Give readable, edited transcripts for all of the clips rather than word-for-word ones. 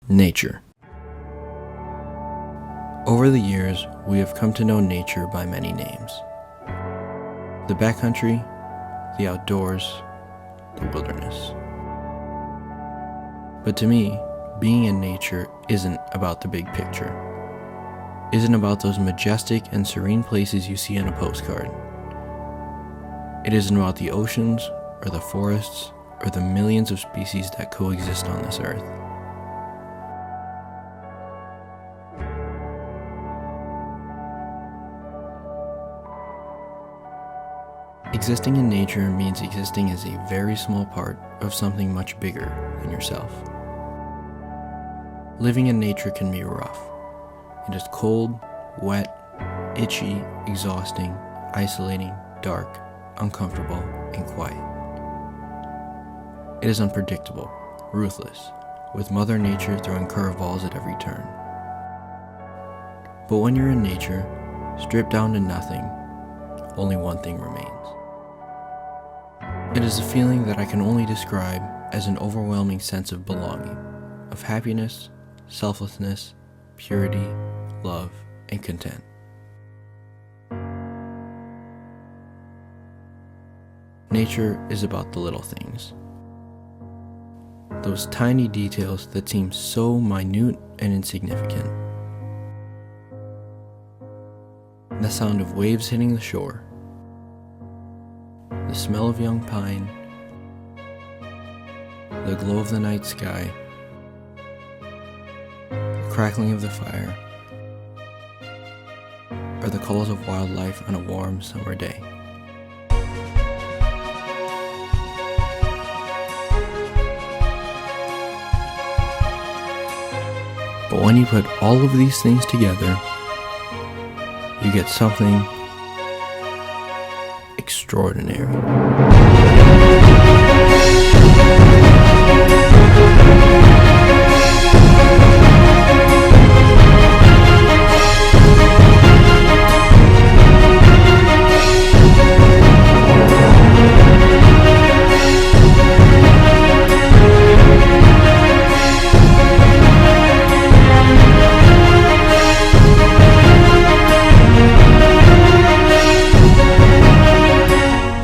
Nature. Over the years, we have come to know nature by many names. The backcountry, the outdoors, the wilderness. But to me, being in nature isn't about the big picture. Isn't about those majestic and serene places you see on a postcard. It isn't about the oceans or the forests or the millions of species that coexist on this earth. Existing in nature means existing as a very small part of something much bigger than yourself. Living in nature can be rough. It is cold, wet, itchy, exhausting, isolating, dark, uncomfortable, and quiet. It is unpredictable, ruthless, with Mother Nature throwing curveballs at every turn. But when you're in nature, stripped down to nothing, only one thing remains. It is a feeling that I can only describe as an overwhelming sense of belonging, of happiness, selflessness, purity, love, and content. Nature is about the little things. Those tiny details that seem so minute and insignificant. The sound of waves hitting the shore. The smell of young pine, the glow of the night sky, the crackling of the fire, or the calls of wildlife on a warm summer day. But when you put all of these things together, you get something extraordinary.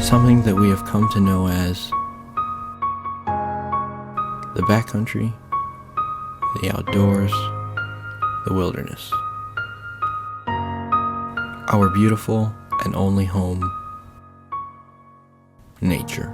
Something that we have come to know as the backcountry, the outdoors, the wilderness. Our beautiful and only home, nature.